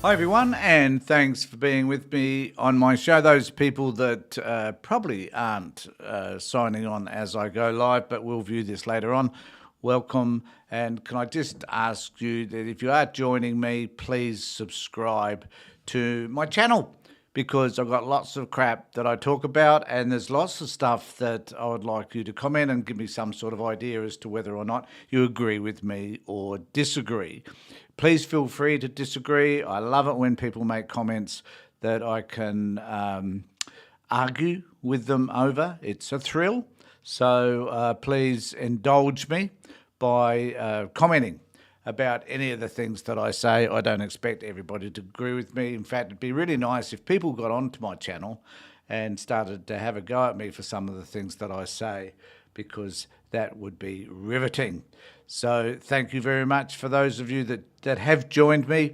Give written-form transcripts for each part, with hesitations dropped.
Hi everyone, and thanks for being with me on my show. Those people that probably aren't signing on as I go live, but will view this later on, welcome. And can I just ask you that if you are joining me, please subscribe to my channel, because I've got lots of crap that I talk about, and there's lots of stuff that I would like you to comment and give me some sort of idea as to whether or not you agree with me or disagree. Please feel free to disagree. I love it when people make comments that I can argue with them over. It's a thrill. So please indulge me by commenting about any of the things that I say. I don't expect everybody to agree with me. In fact, it'd be really nice if people got onto my channel and started to have a go at me for some of the things that I say, because that would be riveting. So thank you very much for those of you that have joined me.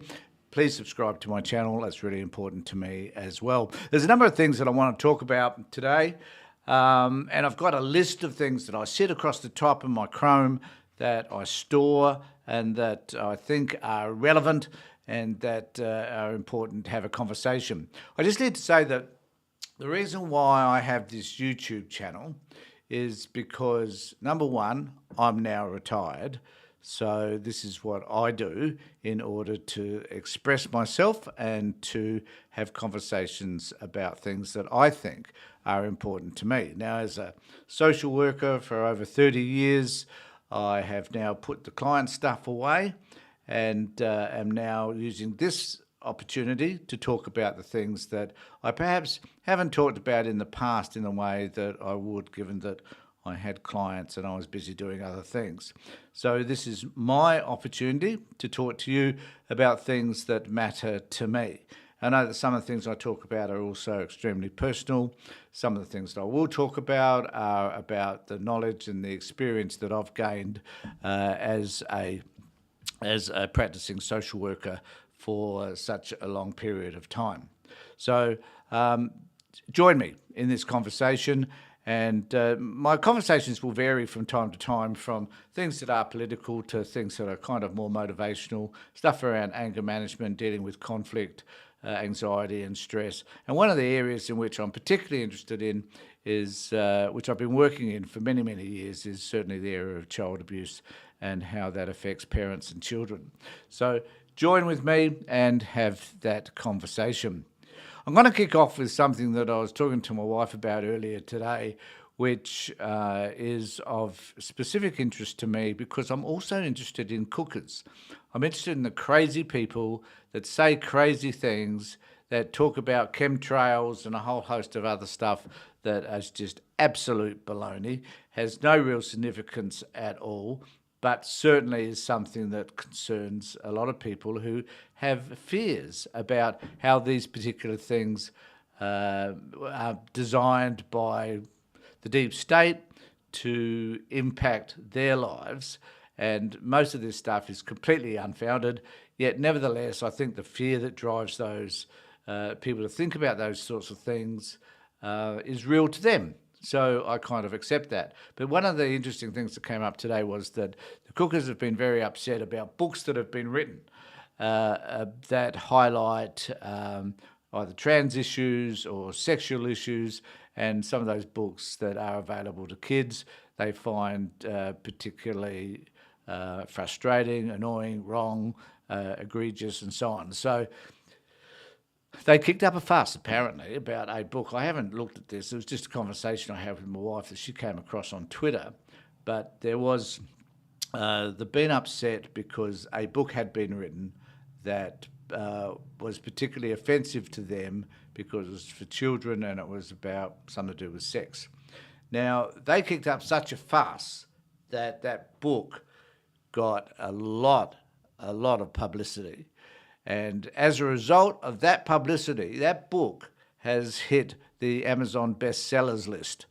Please subscribe to my channel. That's really important to me as well. There's a number of things that I want to talk about today. And I've got a list of things that I sit across the top of my Chrome that I store and that I think are relevant and that are important to have a conversation. I just need to say that the reason why I have this YouTube channel is because, number one, I'm now retired. So this is what I do in order to express myself and to have conversations about things that I think are important to me. Now, as a social worker for over 30 years, I have now put the client stuff away and am now using this opportunity to talk about the things that I perhaps haven't talked about in the past in the way that I would, given that I had clients and I was busy doing other things. So this is my opportunity to talk to you about things that matter to me. I know that some of the things I talk about are also extremely personal. Some of the things that I will talk about are about the knowledge and the experience that I've gained as a practicing social worker for such a long period of time. So join me in this conversation. And my conversations will vary from time to time, from things that are political to things that are kind of more motivational, stuff around anger management, dealing with conflict, anxiety and stress. And one of the areas in which I'm particularly interested in is, which I've been working in for many, many years, is certainly the area of child abuse and how that affects parents and children. So join with me and have that conversation. I'm going to kick off with something that I was talking to my wife about earlier today, which is of specific interest to me because I'm also interested in cookers. I'm interested in the crazy people that say crazy things, that talk about chemtrails and a whole host of other stuff that is just absolute baloney, has no real significance at all, but certainly is something that concerns a lot of people who have fears about how these particular things are designed by the deep state to impact their lives. And most of this stuff is completely unfounded, yet nevertheless, I think the fear that drives those people to think about those sorts of things is real to them. So I kind of accept that. But one of the interesting things that came up today was that the cookers have been very upset about books that have been written that highlight either trans issues or sexual issues, and some of those books that are available to kids they find particularly frustrating, annoying, wrong, egregious, and so on. So they kicked up a fuss, apparently, about a book. I haven't looked at this. It was just a conversation I had with my wife that she came across on Twitter. But there was, they've been upset because a book had been written that was particularly offensive to them because it was for children and it was about something to do with sex. Now, they kicked up such a fuss that that book got a lot of publicity. And as a result of that publicity, that book has hit the Amazon bestsellers list.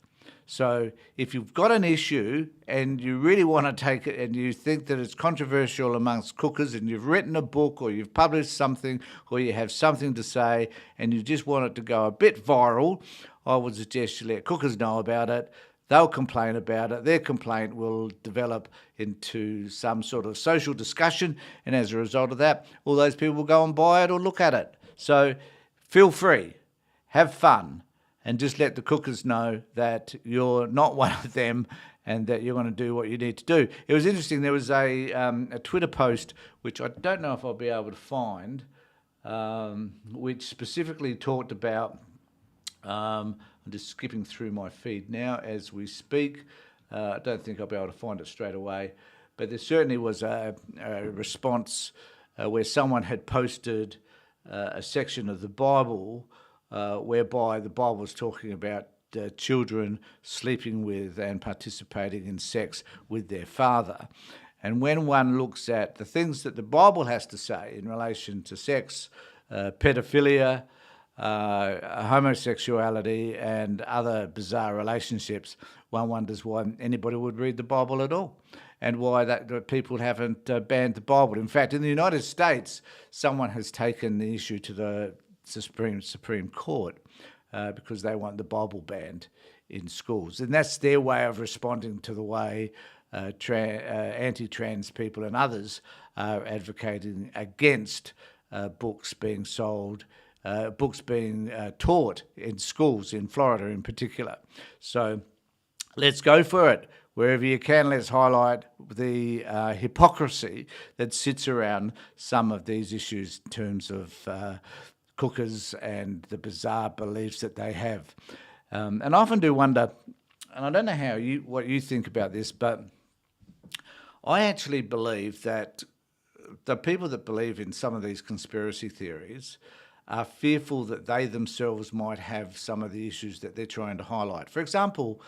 So if you've got an issue and you really want to take it and you think that it's controversial amongst cookers and you've written a book or you've published something or you have something to say and you just want it to go a bit viral, I would suggest you let cookers know about it. they'll complain about it. Their complaint will develop into some sort of social discussion, and as a result of that, all those people will go and buy it or look at it. So feel free, have fun, and just let the cookers know that you're not one of them and that you're going to do what you need to do. It was interesting. There was a Twitter post, which I don't know if I'll be able to find, which specifically talked about, I'm just skipping through my feed now as we speak. I don't think I'll be able to find it straight away, but there certainly was a response where someone had posted a section of the Bible whereby the Bible was talking about children sleeping with and participating in sex with their father. And when one looks at the things that the Bible has to say in relation to sex, pedophilia, homosexuality and other bizarre relationships, one wonders why anybody would read the Bible at all, and why that people haven't banned the Bible. In fact, in the United States, someone has taken the issue to the Supreme Court because they want the Bible banned in schools. And that's their way of responding to the way anti-trans people and others are advocating against books being sold, books being taught in schools in Florida in particular. So let's go for it. Wherever you can, let's highlight the hypocrisy that sits around some of these issues in terms of cookers and the bizarre beliefs that they have. And I often do wonder, and I don't know what you think about this, but I actually believe that the people that believe in some of these conspiracy theories are fearful that they themselves might have some of the issues that they're trying to highlight. For example,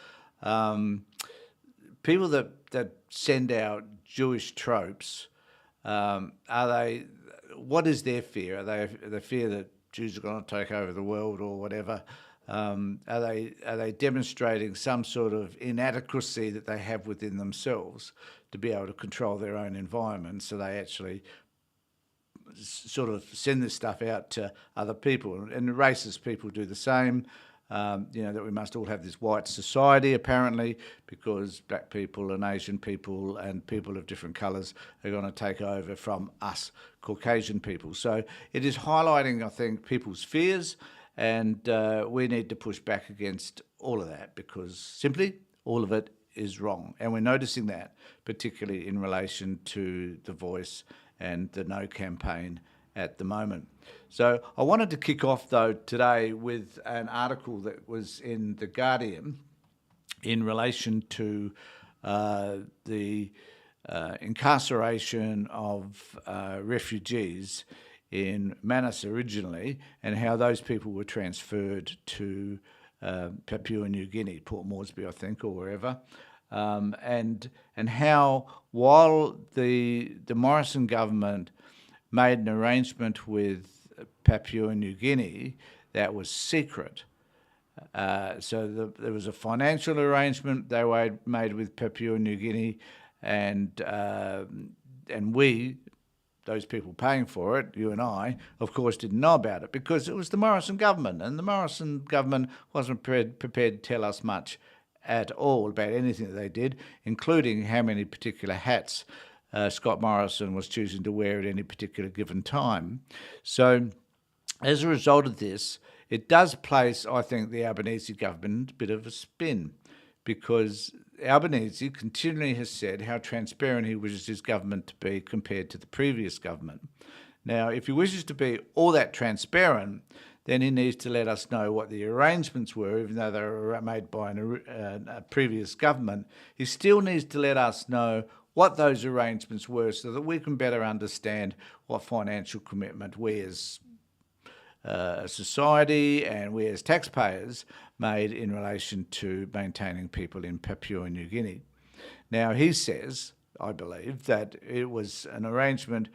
people that send out Jewish tropes, what is their fear? Are they fear that Jews are going to take over the world or whatever? Are they demonstrating some sort of inadequacy that they have within themselves to be able to control their own environment, so they actually sort of send this stuff out to other people? And racist people do the same. That we must all have this white society, apparently, because black people and Asian people and people of different colours are going to take over from us Caucasian people. So it is highlighting, I think, people's fears, and we need to push back against all of that, because simply all of it is wrong. And we're noticing that, particularly in relation to The Voice and the No campaign at the moment. So I wanted to kick off, though, today with an article that was in The Guardian in relation to the incarceration of refugees in Manus originally, and how those people were transferred to Papua New Guinea, Port Moresby, I think, or wherever. And how, while the Morrison government made an arrangement with Papua New Guinea that was secret. So there was a financial arrangement they made with Papua New Guinea, and we, those people paying for it, you and I, of course, didn't know about it because it was the Morrison government, and the Morrison government wasn't prepared to tell us much at all about anything that they did, including how many particular hats Scott Morrison was choosing to wear at any particular given time. So as a result of this, it does place, I think, the Albanese government a bit of a spin, because Albanese continually has said how transparent he wishes his government to be compared to the previous government. Now, if he wishes to be all that transparent, then he needs to let us know what the arrangements were, even though they were made by a previous government. He still needs to let us know what those arrangements were, so that we can better understand what financial commitment we as a society and we as taxpayers made in relation to maintaining people in Papua New Guinea. Now, he says, I believe, that it was an arrangement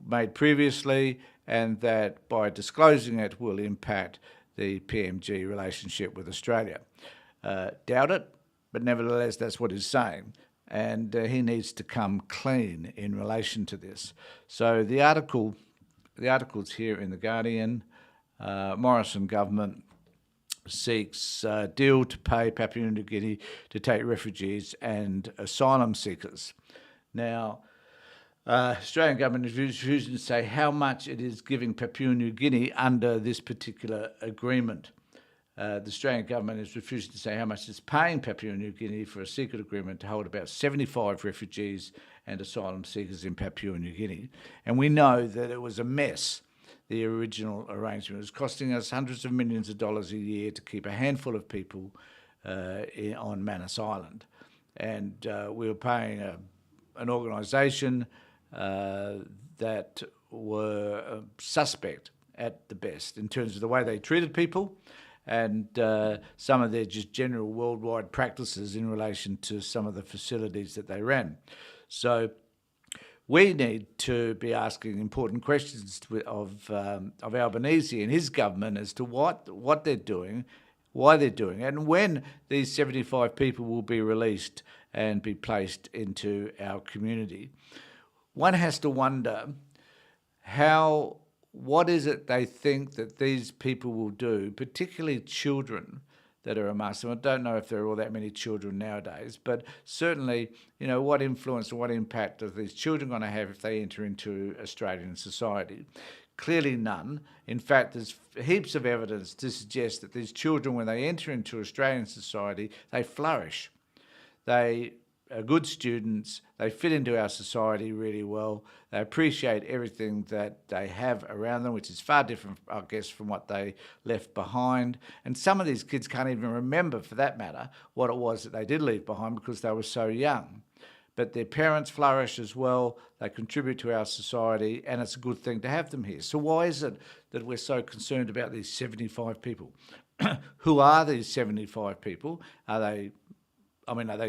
made previously, and that by disclosing it will impact the PMG relationship with Australia. Doubt it, but nevertheless that's what he's saying. And he needs to come clean in relation to this. So the article's here in The Guardian. Morrison government seeks a deal to pay Papua New Guinea to take refugees and asylum seekers. Now, Australian government is refusing to say how much it is giving Papua New Guinea under this particular agreement. The Australian government is refusing to say how much it's paying Papua New Guinea for a secret agreement to hold about 75 refugees and asylum seekers in Papua New Guinea. And we know that it was a mess, the original arrangement. It was costing us hundreds of millions of dollars a year to keep a handful of people on Manus Island. And we were paying an organisation that were suspect at the best in terms of the way they treated people and some of their just general worldwide practices in relation to some of the facilities that they ran. So we need to be asking important questions of Albanese and his government as to what they're doing, why they're doing it, and when these 75 people will be released and be placed into our community. One has to wonder what is it they think that these people will do, particularly children that are amongst them. I don't know if there are all that many children nowadays, but certainly, what influence or what impact are these children going to have if they enter into Australian society? Clearly none. In fact, there's heaps of evidence to suggest that these children, when they enter into Australian society, they flourish. They are good students, they fit into our society really well, they appreciate everything that they have around them, which is far different, I guess, from what they left behind. And some of these kids can't even remember, for that matter, what it was that they did leave behind because they were so young. But their parents flourish as well, they contribute to our society, and it's a good thing to have them here. So why is it that we're so concerned about these 75 people? Who are these 75 people? Are they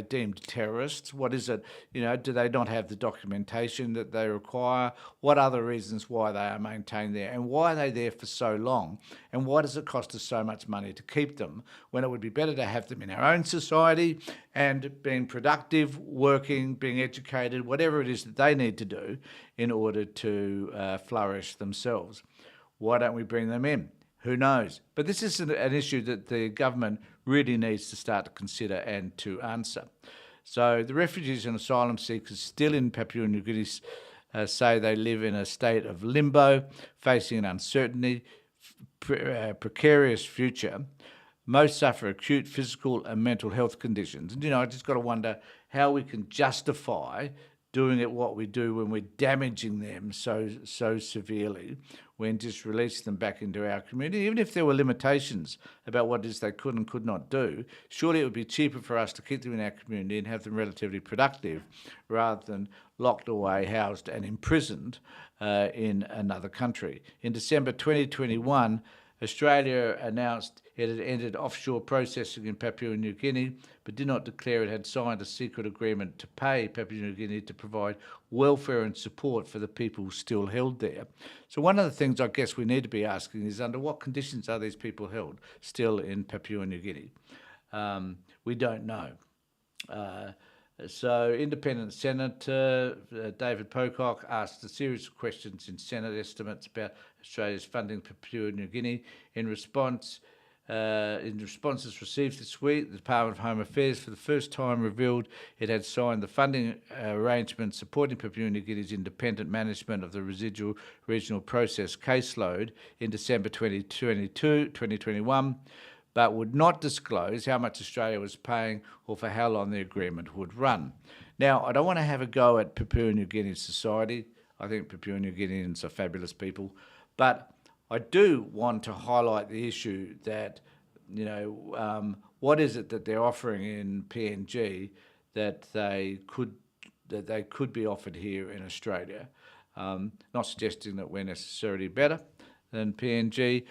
deemed terrorists? What is it? Do they not have the documentation that they require? What other reasons why they are maintained there? And why are they there for so long? And why does it cost us so much money to keep them when it would be better to have them in our own society and being productive, working, being educated, whatever it is that they need to do in order to flourish themselves? Why don't we bring them in? Who knows? But this is an issue that the government really needs to start to consider and to answer. So the refugees and asylum seekers still in Papua New Guinea say they live in a state of limbo, facing an uncertainty, precarious future. Most suffer acute physical and mental health conditions. And, I just got to wonder how we can justify doing it what we do when we're damaging them so severely, when just release them back into our community. Even if there were limitations about what it is they could and could not do, surely it would be cheaper for us to keep them in our community and have them relatively productive rather than locked away, housed and imprisoned in another country. In December 2021, Australia announced it had entered offshore processing in Papua New Guinea, but did not declare it had signed a secret agreement to pay Papua New Guinea to provide welfare and support for the people still held there. So one of the things I guess we need to be asking is, under what conditions are these people held still in Papua New Guinea? We don't know. So Independent Senator David Pocock asked a series of questions in Senate estimates about Australia's funding Papua New Guinea. In responses received this week, the Department of Home Affairs for the first time revealed it had signed the funding arrangement supporting Papua New Guinea's independent management of the residual regional process caseload in December 2021, but would not disclose how much Australia was paying or for how long the agreement would run. Now, I don't want to have a go at Papua New Guinea society. I think Papua New Guineans are fabulous people, but I do want to highlight the issue that, what is it that they're offering in PNG that they could be offered here in Australia? Not suggesting that we're necessarily better than PNG,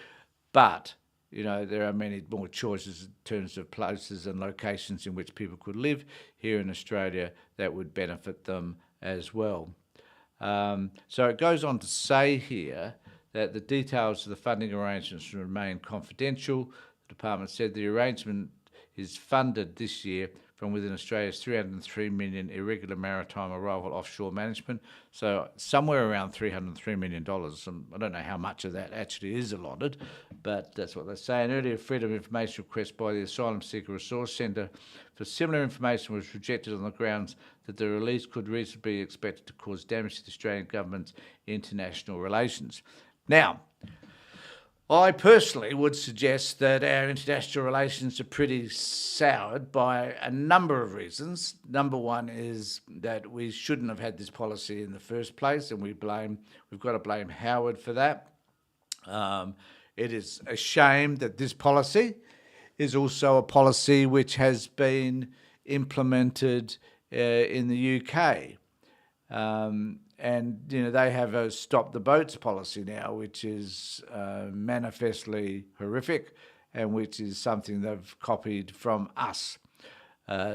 but there are many more choices in terms of places and locations in which people could live here in Australia that would benefit them as well. So it goes on to say here that the details of the funding arrangements remain confidential. The department said the arrangement is funded this year from within Australia's $303 million irregular maritime arrival offshore management, so somewhere around $303 million. I don't know how much of that actually is allotted, but that's what they say. An earlier Freedom of Information request by the Asylum Seeker Resource Centre for similar information was rejected on the grounds that the release could reasonably be expected to cause damage to the Australian government's international relations. Now, I personally would suggest that our international relations are pretty soured by a number of reasons. Number one is that we shouldn't have had this policy in the first place, and we've got to blame Howard for that. It is a shame that this policy is also a policy which has been implemented in the UK. And, they have a stop the boats policy now, which is manifestly horrific and which is something they've copied from us.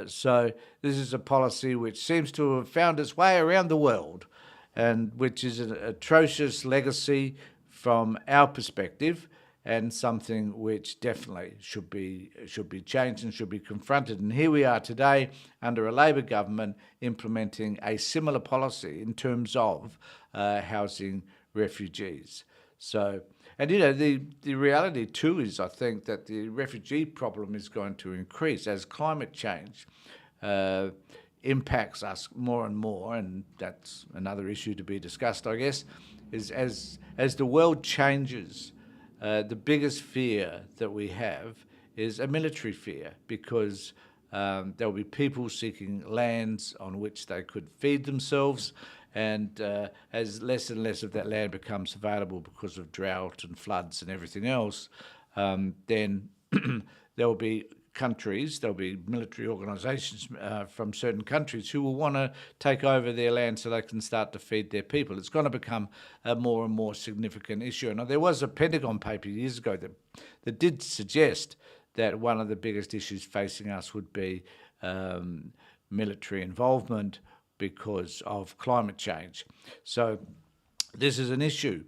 So this is a policy which seems to have found its way around the world and which is an atrocious legacy from our perspective and something which definitely should be changed and should be confronted. And here we are today under a Labor government implementing a similar policy in terms of housing refugees. So, and the reality too is I think that the refugee problem is going to increase as climate change impacts us more and more, and that's another issue to be discussed, I guess, is as the world changes, the biggest fear that we have is a military fear, because there will be people seeking lands on which they could feed themselves, and as less and less of that land becomes available because of drought and floods and everything else, then there will be military organisations from certain countries who will want to take over their land so they can start to feed their people. It's going to become a more and more significant issue. And there was a Pentagon paper years ago that did suggest that one of the biggest issues facing us would be military involvement because of climate change. So this is an issue.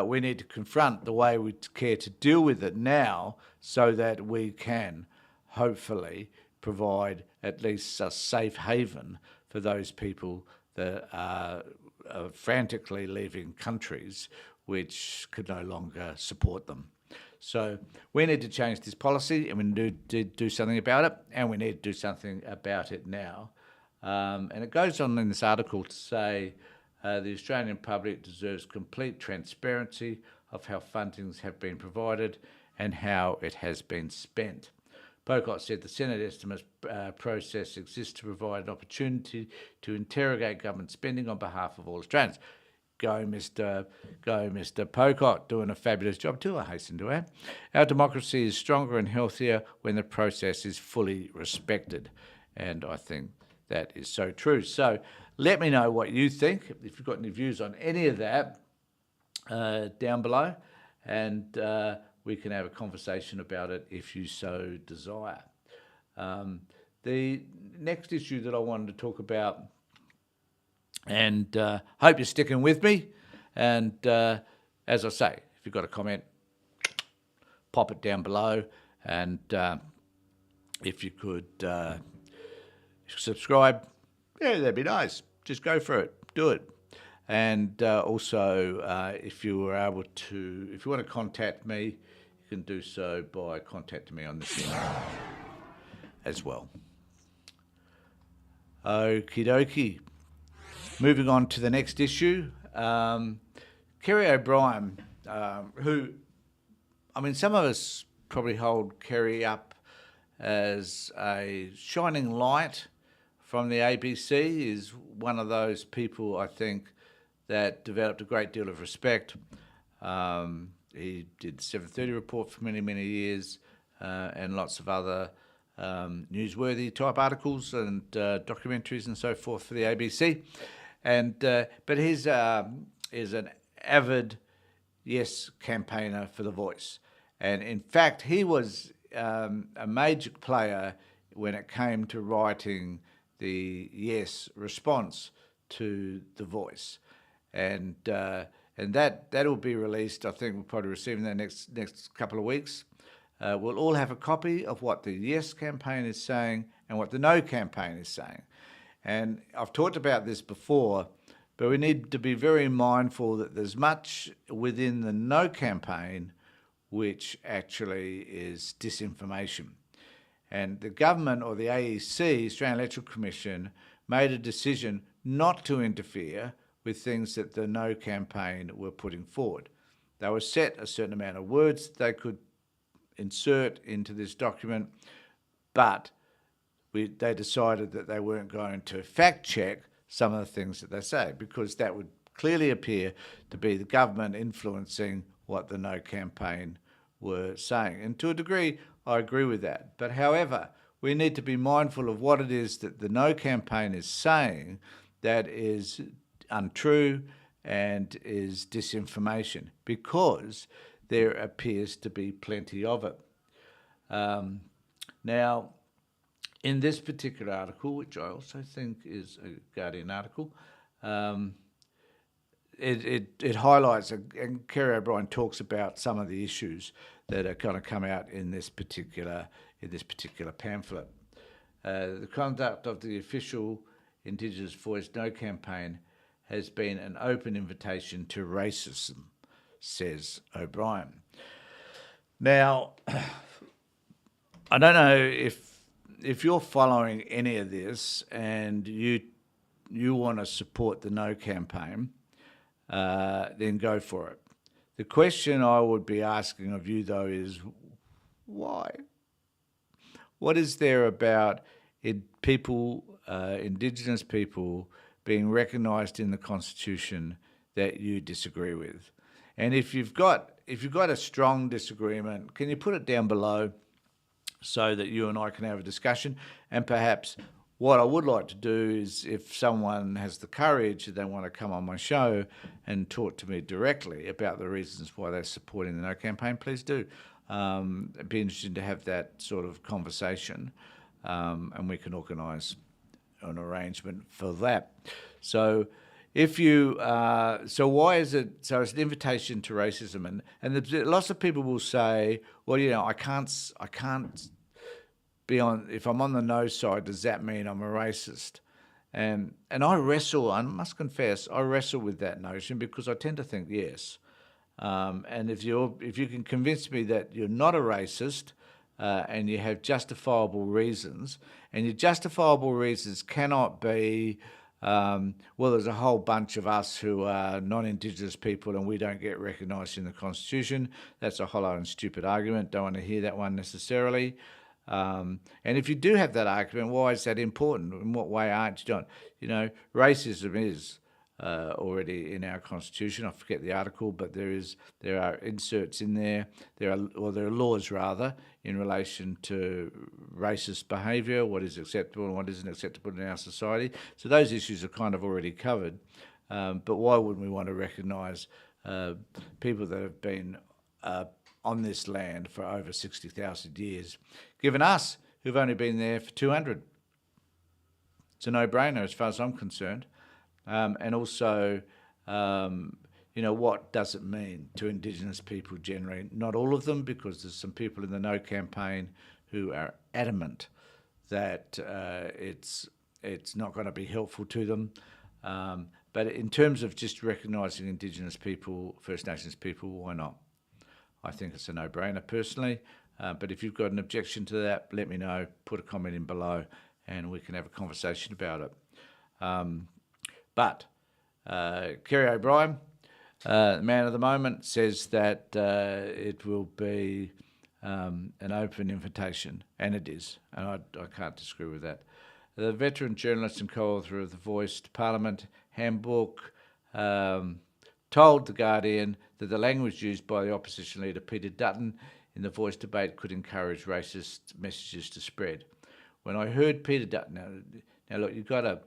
We need to confront the way we care to deal with it now so that we can hopefully provide at least a safe haven for those people that are frantically leaving countries which could no longer support them. So we need to change this policy, and we need to do something about it, and we need to do something about it now. And it goes on in this article to say the Australian public deserves complete transparency of how fundings have been provided and how it has been spent. Pocott said the Senate estimates process exists to provide an opportunity to interrogate government spending on behalf of all Australians. Go, Mr. Pocott, doing a fabulous job too, I hasten to add. Our democracy is stronger and healthier when the process is fully respected. And I think that is so true. So let me know what you think, if you've got any views on any of that down below, and we can have a conversation about it if you so desire. The next issue that I wanted to talk about, and hope you're sticking with me, and as I say, if you've got a comment, pop it down below, and if you could subscribe, yeah, that'd be nice. Just go for it, do it. And also, if you want to contact me, you can do so by contacting me on this email as well. Okie dokie. Moving on to the next issue. Kerry O'Brien, who, some of us probably hold Kerry up as a shining light from the ABC, is one of those people, I think, that developed a great deal of respect. He did the 7:30 Report for many, many years, and lots of other newsworthy type articles and documentaries and so forth for the ABC. And but he's an avid Yes campaigner for The Voice. And in fact, he was a major player when it came to writing the Yes response to The Voice. And that will be released. I think we'll probably receive in the next couple of weeks. We'll all have a copy of what the Yes campaign is saying and what the No campaign is saying. And I've talked about this before, but we need to be very mindful that there's much within the No campaign which actually is disinformation. And the government, or the AEC, Australian Electoral Commission, made a decision not to interfere with things that the No campaign were putting forward. They were set a certain amount of words they could insert into this document, but they decided that they weren't going to fact check some of the things that they say, because that would clearly appear to be the government influencing what the No campaign were saying. And to a degree, I agree with that. But however, we need to be mindful of what it is that the No campaign is saying that is untrue and is disinformation, because there appears to be plenty of it. Now, in this particular article, which I also think is a Guardian article, it highlights, and Kerry O'Brien talks about some of the issues that are going to come out in this particular pamphlet. The conduct of the official Indigenous Voice No campaign has been an open invitation to racism, says O'Brien. Now, I don't know if you're following any of this and you want to support the No campaign, then go for it. The question I would be asking of you, though, is why? What is there about Indigenous people being recognised in the Constitution that you disagree with? And if you've got a strong disagreement, can you put it down below so that you and I can have a discussion? And perhaps what I would like to do is, if someone has the courage, they want to come on my show and talk to me directly about the reasons why they're supporting the No campaign, please do. It'd be interesting to have that sort of conversation, and we can organise an arrangement for that. So if you, so why is it, so it's an invitation to racism, and lots of people will say, well, you know, I can't be on, if I'm on the No side, does that mean I'm a racist? And I must confess, I wrestle with that notion, because I tend to think yes. And if you can convince me that you're not a racist, and you have justifiable reasons, and your justifiable reasons cannot be, well, there's a whole bunch of us who are non-Indigenous people and we don't get recognised in the Constitution. That's a hollow and stupid argument. Don't want to hear that one necessarily. And if you do have that argument, why is that important? In what way aren't you doing? You know, racism is already in our Constitution. I forget the article, but there are inserts in there. There are laws rather in relation to racist behaviour, what is acceptable and what isn't acceptable in our society. So those issues are kind of already covered. But why wouldn't we want to recognise people that have been on this land for over 60,000 years, given us who've only been there for 200? It's a no-brainer as far as I'm concerned. And also, you know, what does it mean to Indigenous people generally? Not all of them, because there's some people in the No campaign who are adamant that it's not going to be helpful to them. But in terms of just recognising Indigenous people, First Nations people, why not? I think it's a no-brainer personally. But if you've got an objection to that, let me know. Put a comment in below and we can have a conversation about it. But Kerry O'Brien, the man of the moment, says that it will be an open invitation, and it is, and I can't disagree with that. The veteran journalist and co-author of the Voice to Parliament handbook told The Guardian that the language used by the opposition leader Peter Dutton in the Voice debate could encourage racist messages to spread. When I heard Peter Dutton, now look, you've got to,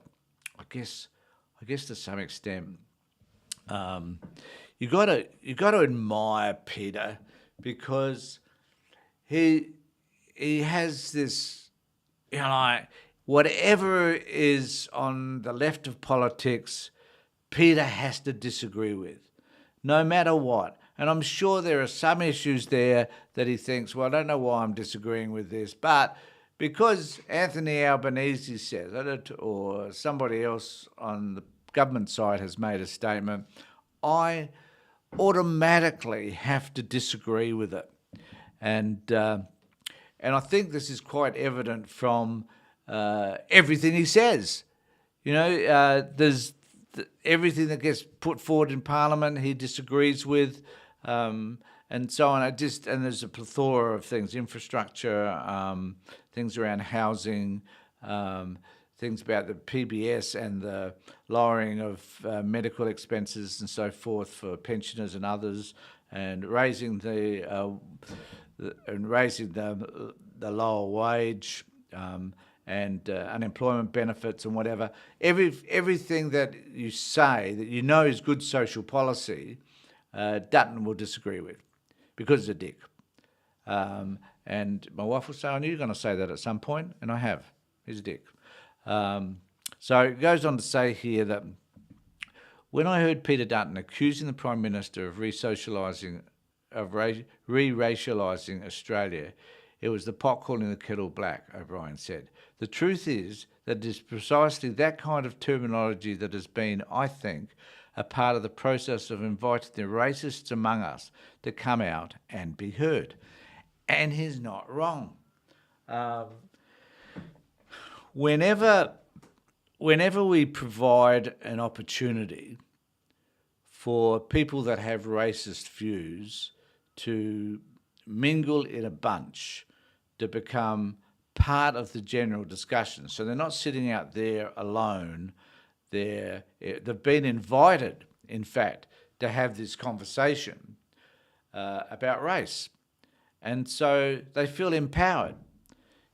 I guess to some extent, you got to admire Peter, because he has this, you know, like, whatever is on the left of politics, Peter has to disagree with, no matter what. And I'm sure there are some issues there that he thinks, well, I don't know why I'm disagreeing with this, but because Anthony Albanese says it, or somebody else on the government side has made a statement, I automatically have to disagree with it. And I think this is quite evident from everything he says. There's everything that gets put forward in Parliament he disagrees with, and so on. And there's a plethora of things: infrastructure, things around housing, things about the PBS and the lowering of medical expenses and so forth for pensioners and others, and raising the lower wage, and unemployment benefits and whatever. Everything that you say that you know is good social policy, Dutton will disagree with because he's a dick. And my wife will say, I knew you were going to say that at some point, and I have. He's a dick. So it goes on to say here that when I heard Peter Dutton accusing the Prime Minister of re-racialising Australia, it was the pot calling the kettle black, O'Brien said. The truth is that it is precisely that kind of terminology that has been, I think, a part of the process of inviting the racists among us to come out and be heard. And he's not wrong. Whenever we provide an opportunity for people that have racist views to mingle in a bunch, to become part of the general discussion, so they're not sitting out there alone, they've been invited, in fact, to have this conversation about race. And so they feel empowered.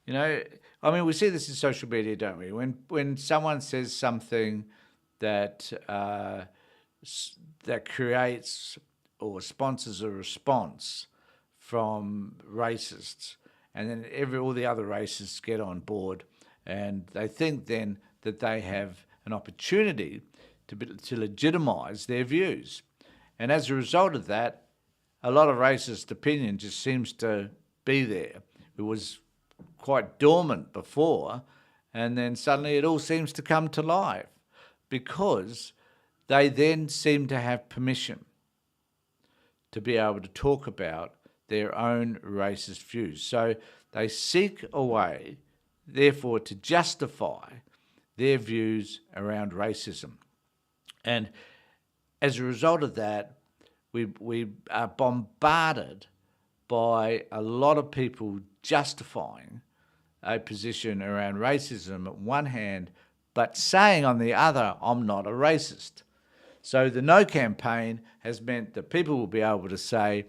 We see this in social media, don't we? When someone says something that creates or sponsors a response from racists, and then all the other racists get on board, and they think then that they have an opportunity to legitimise their views. And as a result of that, a lot of racist opinion just seems to be there. It was quite dormant before, and then suddenly it all seems to come to life because they then seem to have permission to be able to talk about their own racist views. So they seek a way, therefore, to justify their views around racism. And as a result of that, we are bombarded by a lot of people justifying a position around racism at one hand, but saying on the other, I'm not a racist. So the No campaign has meant that people will be able to say,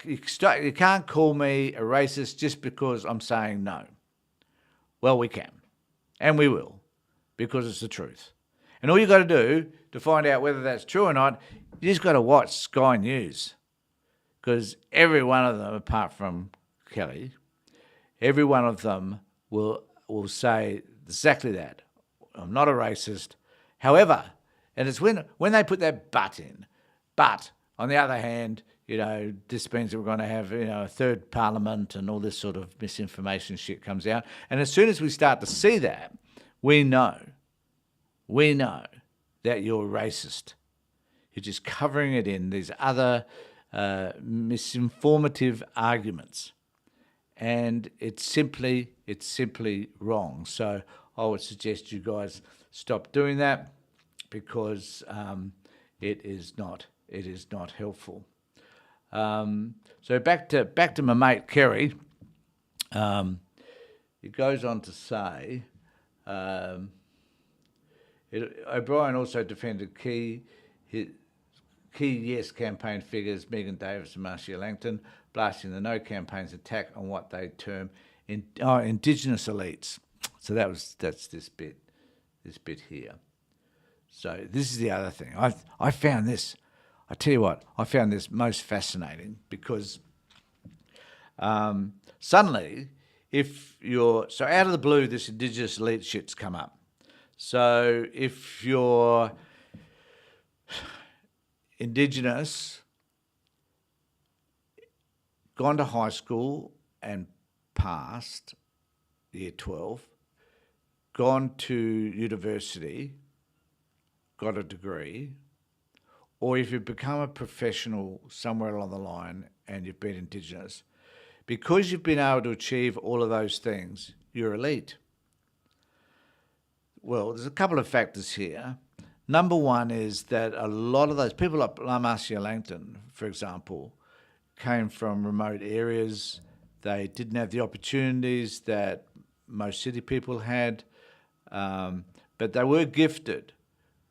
you can't call me a racist just because I'm saying no. Well, we can, and we will, because it's the truth. And all you've got to do to find out whether that's true or not, you just got to watch Sky News, because every one of them, apart from Kelly, every one of them will say exactly that. I'm not a racist. However, and it's when they put that but in. But, on the other hand, this means that we're going to have, a third parliament and all this sort of misinformation shit comes out. And as soon as we start to see that, we know that you're racist. You're just covering it in these other misinformative arguments. And it's simply wrong. So I would suggest you guys stop doing that, because it is not helpful. So back to my mate Kerry. It goes on to say, O'Brien also defended key Yes campaign figures, Megan Davis and Marcia Langton, blasting the No campaign's attack on what they term Indigenous elites. So that's this bit here. So this is the other thing. I found this. I tell you what, I found this most fascinating, because suddenly, so out of the blue, this Indigenous elite shit's come up. So if you're Indigenous, gone to high school and passed year 12, gone to university, got a degree, or if you've become a professional somewhere along the line and you've been Indigenous, Because you've been able to achieve all of those things, you're elite. Well, there's a couple of factors here. Number one is that a lot of those people, like Marcia Langton, for example, came from remote areas. They didn't have the opportunities that most city people had, but they were gifted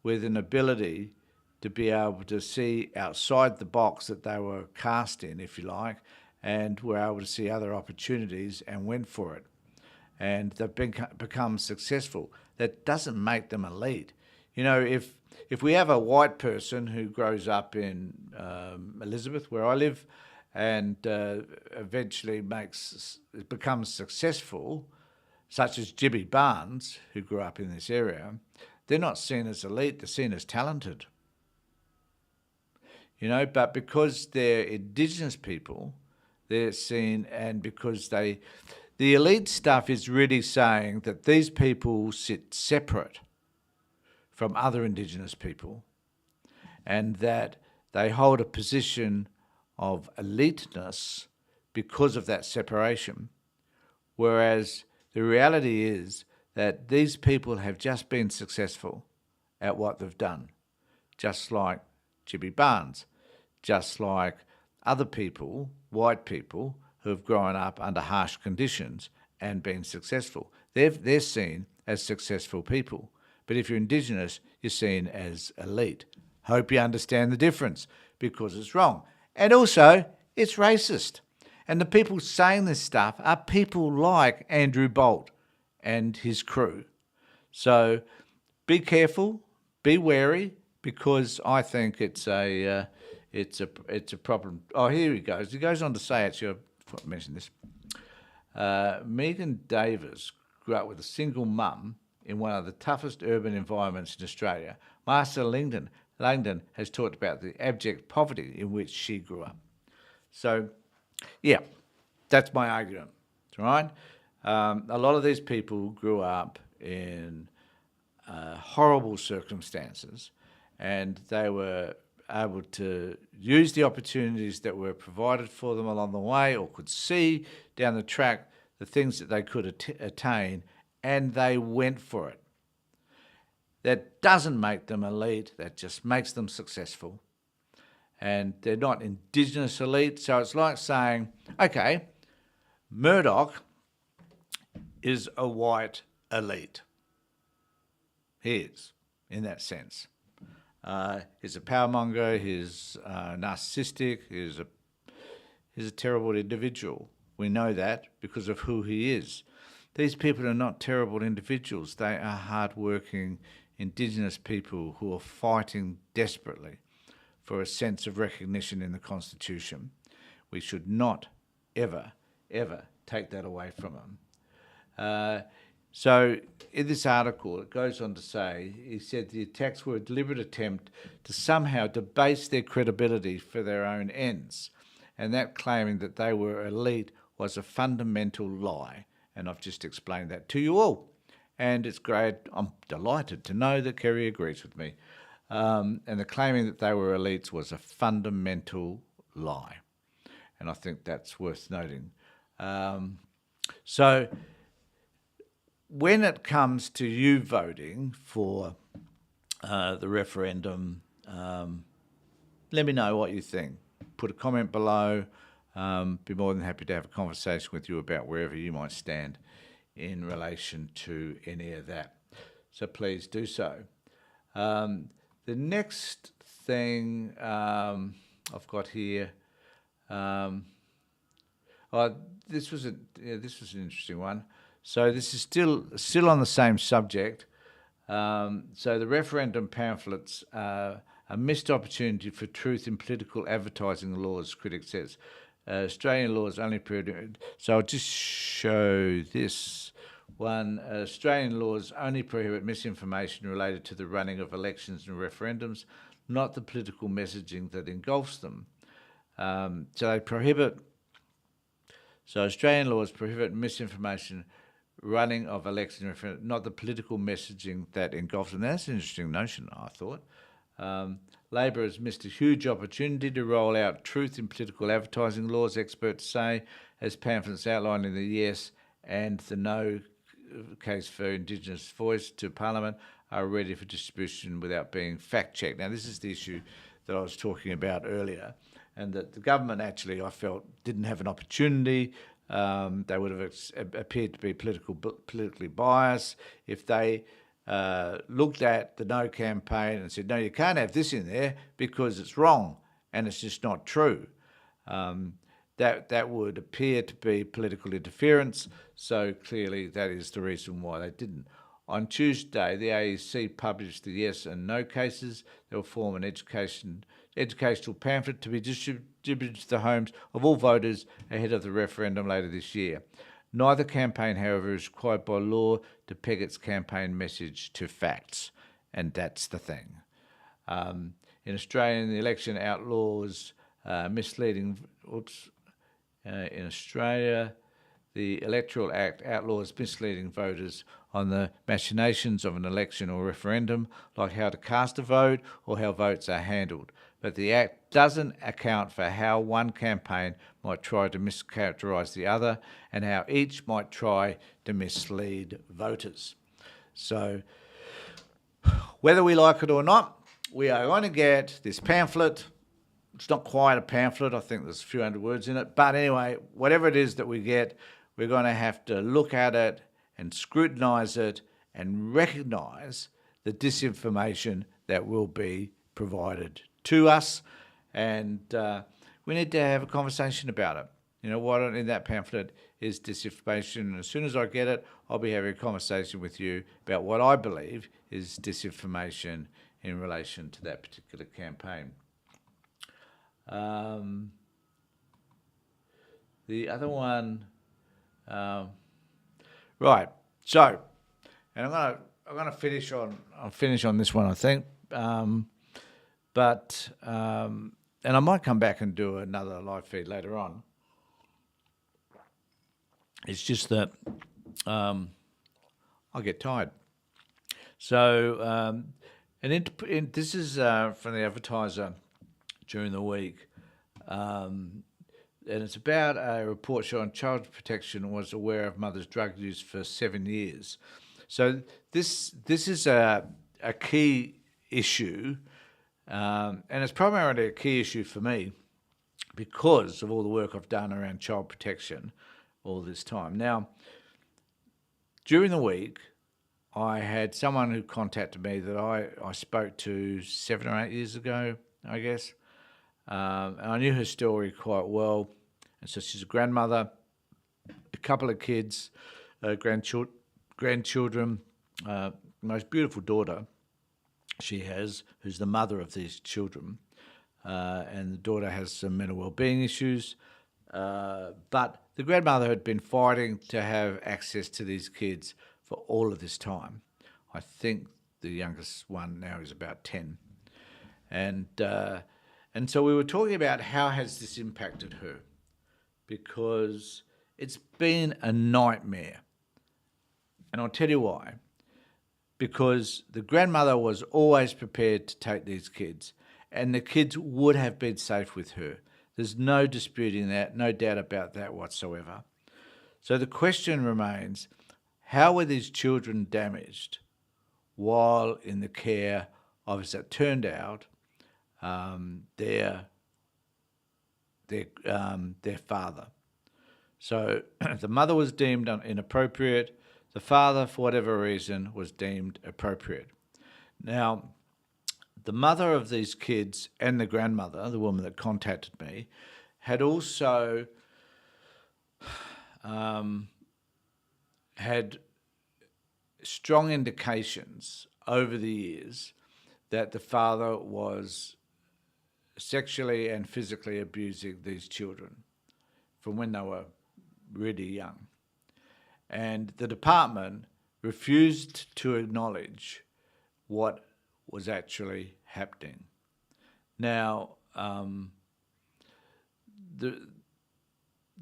with an ability to be able to see outside the box that they were cast in, if you like, and were able to see other opportunities and went for it. And they've become successful. That doesn't make them elite. You know, if we have a white person who grows up in Elizabeth, where I live, and eventually becomes successful, such as Jimmy Barnes, who grew up in this area, they're not seen as elite, they're seen as talented. You know, but because they're Indigenous people, they're seen, and because the elite stuff is really saying that these people sit separate from other Indigenous people, and that they hold a position of eliteness because of that separation. Whereas the reality is that these people have just been successful at what they've done, just like Jimmy Barnes, just like other people, white people, who have grown up under harsh conditions and been successful. They're seen as successful people. But if you're Indigenous, you're seen as elite. Hope you understand the difference, because it's wrong. And also, it's racist. And the people saying this stuff are people like Andrew Bolt and his crew. So be careful, be wary, because I think it's a problem. Oh, here he goes. He goes on to say, actually, I forgot to mention this. Megan Davis grew up with a single mum in one of the toughest urban environments in Australia. Marcia Langdon has talked about the abject poverty in which she grew up. So, yeah, that's my argument, right? A lot of these people grew up in horrible circumstances, and they were able to use the opportunities that were provided for them along the way, or could see down the track the things that they could attain, and they went for it. That doesn't make them elite, that just makes them successful. And they're not Indigenous elite, so it's like saying, okay, Murdoch is a white elite. He is, in that sense. He's a powermonger, he's narcissistic, he's a terrible individual. We know that because of who he is. These people are not terrible individuals. They are hard-working Indigenous people who are fighting desperately for a sense of recognition in the Constitution. We should not ever, ever take that away from them. So in this article, it goes on to say, he said the attacks were a deliberate attempt to somehow debase their credibility for their own ends, and that claiming that they were elite was a fundamental lie. And I've just explained that to you all. And it's great. I'm delighted to know that Kerry agrees with me. And the claiming that they were elites was a fundamental lie. And I think that's worth noting. So when it comes to you voting for the referendum, let me know what you think. Put a comment below. Be more than happy to have a conversation with you about wherever you might stand in relation to any of that. So please do so. The next thing I've got here, this was an interesting one. So this is still on the same subject. So the referendum pamphlets are a missed opportunity for truth in political advertising laws, critic says. Australian laws only prohibit. So I'll just show this one. Australian laws only prohibit misinformation related to the running of elections and referendums, not the political messaging that engulfs them. So Australian laws prohibit misinformation running of elections and referendums, not the political messaging that engulfs them. That's an interesting notion, I thought. Labor has missed a huge opportunity to roll out truth in political advertising laws, experts say, as pamphlets outlining the yes and the no case for Indigenous voice to Parliament are ready for distribution without being fact-checked. Now, this is the issue that I was talking about earlier, and that the government actually, I felt, didn't have an opportunity. They would have appeared to be politically biased if they looked at the No campaign and said, no, you can't have this in there because it's wrong and it's just not true. That would appear to be political interference, so clearly that is the reason why they didn't. On Tuesday, the AEC published the yes and no cases. They will form an educational pamphlet to be distributed to the homes of all voters ahead of the referendum later this year. Neither campaign, however, is required by law to peg its campaign message to facts, and that's the thing. In Australia, the election outlaws misleading... in Australia, the Electoral Act outlaws misleading voters on the machinations of an election or referendum, like how to cast a vote or how votes are handled. But the Act doesn't account for how one campaign might try to mischaracterise the other and how each might try to mislead voters. So, whether we like it or not, we are going to get this pamphlet. It's not quite a pamphlet. I think there's a few hundred words in it. But anyway, whatever it is that we get, we're going to have to look at it and scrutinise it and recognise the disinformation that will be provided to us. And we need to have a conversation about it. You know, what in that pamphlet is disinformation. And as soon as I get it, I'll be having a conversation with you about what I believe is disinformation in relation to that particular campaign. The other one, right? So, and I'm gonna finish on this one, I think. And I might come back and do another live feed later on. It's just that I get tired. So, this is from the Advertiser during the week, and it's about a report showing Child Protection was aware of mother's drug use for 7 years. So this is a key issue, and it's primarily a key issue for me because of all the work I've done around child protection all this time. Now, during the week, I had someone who contacted me that I spoke to 7 or 8 years ago, I guess. And I knew her story quite well. And so she's a grandmother, a couple of kids, grandchildren, most beautiful daughter she has, who's the mother of these children. And the daughter has some mental well-being issues. But the grandmother had been fighting to have access to these kids for all of this time. I think the youngest one now is about 10. And so we were talking about how has this impacted her, because it's been a nightmare. And I'll tell you why. Because the grandmother was always prepared to take these kids, and the kids would have been safe with her. There's no disputing that, no doubt about that whatsoever. So the question remains, how were these children damaged while in the care of, as it turned out, their father? So the mother was deemed inappropriate. The father, for whatever reason, was deemed appropriate. Now, the mother of these kids and the grandmother, the woman that contacted me, had also had strong indications over the years that the father was sexually and physically abusing these children from when they were really young. And the department refused to acknowledge what was actually happening. Now, the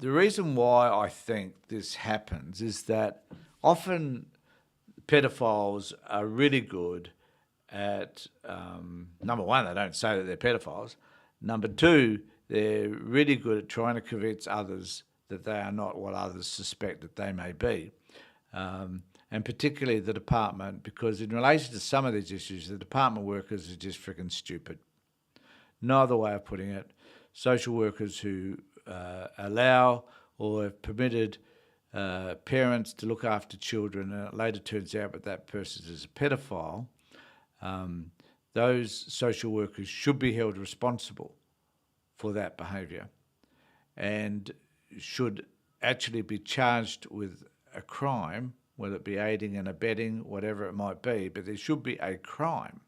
reason why I think this happens is that often pedophiles are really good at, number one, they don't say that they're pedophiles. Number two, they're really good at trying to convince others that they are not what others suspect that they may be. And particularly the department, because in relation to some of these issues, the department workers are just freaking stupid. No other way of putting it. Social workers who allow or have permitted parents to look after children, and it later turns out that that person is a pedophile, those social workers should be held responsible for that behaviour and should actually be charged with a crime, whether it be aiding and abetting, whatever it might be, but there should be a crime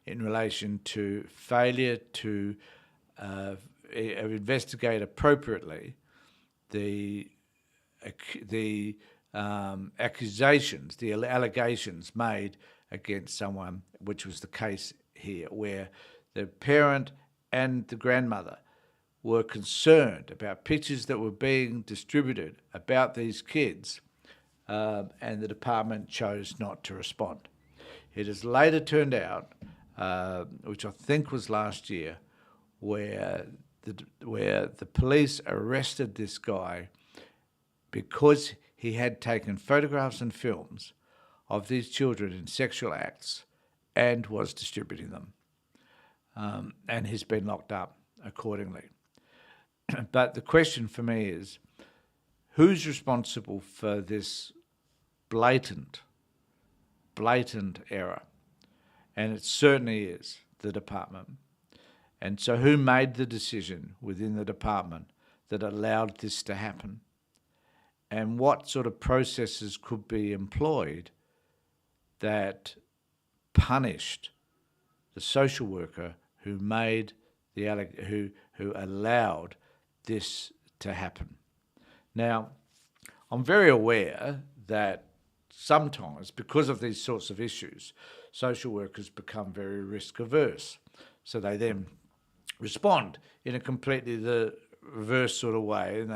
in relation to failure to investigate appropriately the accusations, the allegations made against someone, which was the case here, where the parent and the grandmother were concerned about pictures that were being distributed about these kids, and the department chose not to respond. It has later turned out, which I think was last year, where the police arrested this guy because he had taken photographs and films of these children in sexual acts and was distributing them. And he's been locked up accordingly. But the question for me is, who's responsible for this blatant error? And it certainly is the department. And so who made the decision within the department that allowed this to happen? And what sort of processes could be employed that punished the social worker who made who allowed this to happen? Now, I'm very aware that sometimes, because of these sorts of issues, social workers become very risk averse. So they then respond in a completely the reverse sort of way, and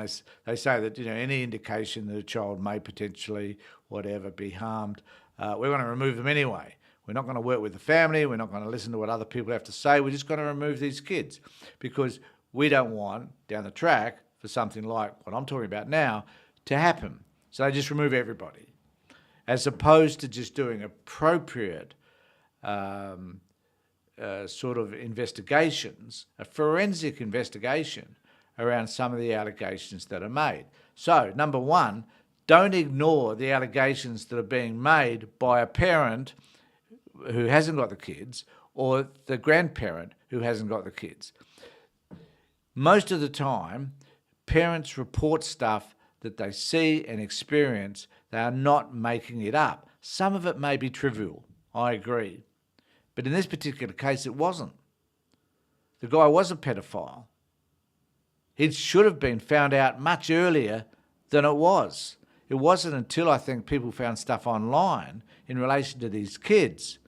they say that, any indication that a child may potentially whatever be harmed, we're going to remove them anyway. We're not going to work with the family. We're not going to listen to what other people have to say. We're just going to remove these kids because we don't want down the track for something like what I'm talking about now to happen. So they just remove everybody, as opposed to just doing appropriate sort of investigations, a forensic investigation around some of the allegations that are made. So, number one, don't ignore the allegations that are being made by a parent who hasn't got the kids or the grandparent who hasn't got the kids. Most of the time, parents report stuff that they see and experience. They are not making it up. Some of it may be trivial, I agree. But in this particular case, it wasn't. The guy was a pedophile. It should have been found out much earlier than it was. It wasn't until I think people found stuff online in relation to these kids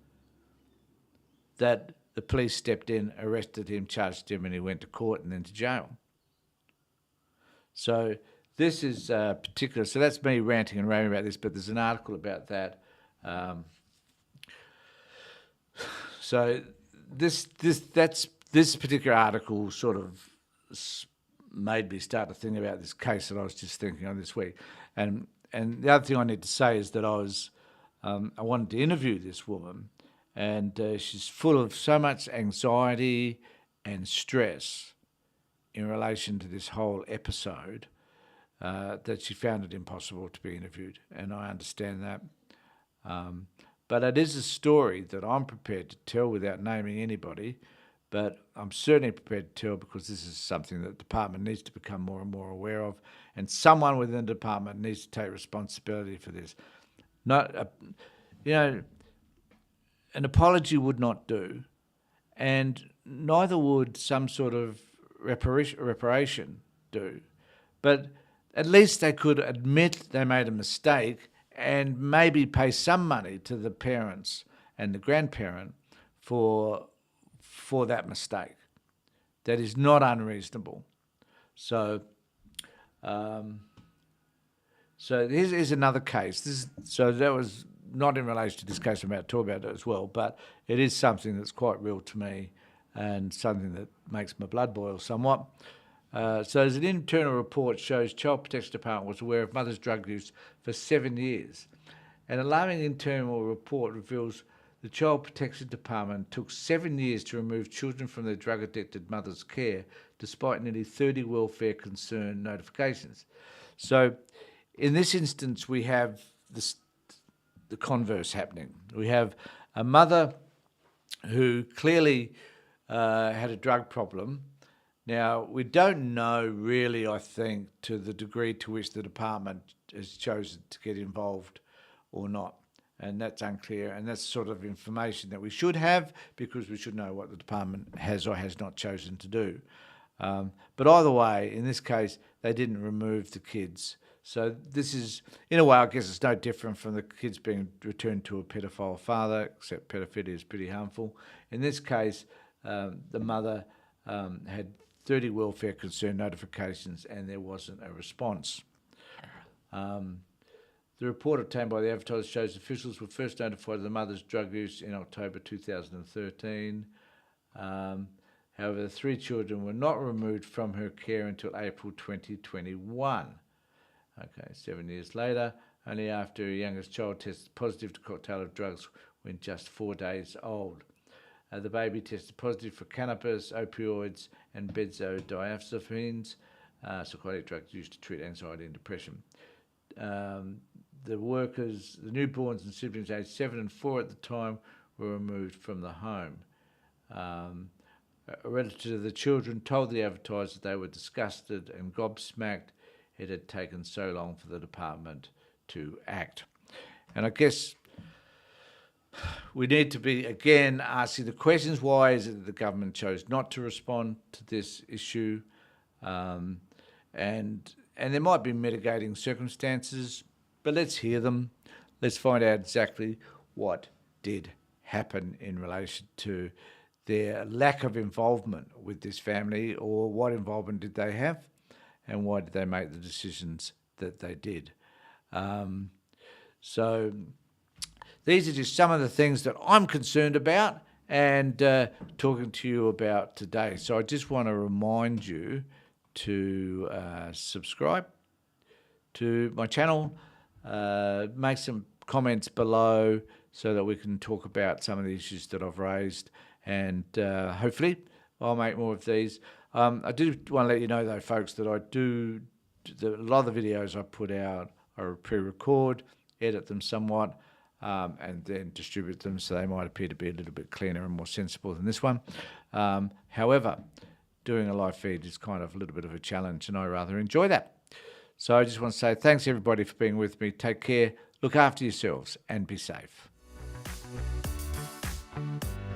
that the police stepped in, arrested him, charged him, and he went to court and then to jail. So this is particular. So that's me ranting and raving about this, but there's an article about that. So this particular article sort of made me start to think about this case that I was just thinking on this week. And the other thing I need to say is that I wanted to interview this woman, and she's full of so much anxiety and stress in relation to this whole episode that she found it impossible to be interviewed, and I understand that. But it is a story that I'm prepared to tell without naming anybody, but I'm certainly prepared to tell because this is something that the department needs to become more and more aware of, and someone within the department needs to take responsibility for this. An apology would not do, and neither would some sort of reparation do. But at least they could admit they made a mistake and maybe pay some money to the parents and the grandparent for that mistake. That is not unreasonable. So here's another case. That was not in relation to this case I'm about to talk about it as well, but it is something that's quite real to me and something that makes my blood boil somewhat. So as an internal report shows, Child Protection Department was aware of mother's drug use for 7 years. An alarming internal report reveals the Child Protection Department took 7 years to remove children from their drug-addicted mother's care, despite nearly 30 welfare concern notifications. So in this instance, we have the converse happening. We have a mother who clearly had a drug problem. Now, we don't know really, I think, to the degree to which the department has chosen to get involved or not. And that's unclear. And that's sort of information that we should have, because we should know what the department has or has not chosen to do. But either way, in this case, they didn't remove the kids. So this is, in a way, I guess it's no different from the kids being returned to a pedophile father, except pedophilia is pretty harmful. In this case, the mother had 30 welfare concern notifications and there wasn't a response. The report obtained by the advertiser shows officials were first notified of the mother's drug use in October 2013. However, the 3 children were not removed from her care until April 2021. Okay, 7 years later, only after her youngest child tested positive to a cocktail of drugs when just 4 days old. The baby tested positive for cannabis, opioids, and benzodiazepines, psychotic drugs used to treat anxiety and depression. The newborns and siblings aged 7 and 4 at the time were removed from the home. A relative of the children told the advertiser they were disgusted and gobsmacked. It had taken so long for the department to act. And I guess we need to be, again, asking the questions. Why is it that the government chose not to respond to this issue? And there might be mitigating circumstances, but let's hear them. Let's find out exactly what did happen in relation to their lack of involvement with this family, or what involvement did they have, and why did they make the decisions that they did. So these are just some of the things that I'm concerned about and talking to you about today. So I just want to remind you to subscribe to my channel, make some comments below so that we can talk about some of the issues that I've raised, and hopefully I'll make more of these. I do want to let you know, though, folks, that a lot of the videos I put out I pre-record, edit them somewhat, and then distribute them, so they might appear to be a little bit cleaner and more sensible than this one. However, doing a live feed is kind of a little bit of a challenge, and I rather enjoy that. So I just want to say thanks, everybody, for being with me. Take care, look after yourselves, and be safe.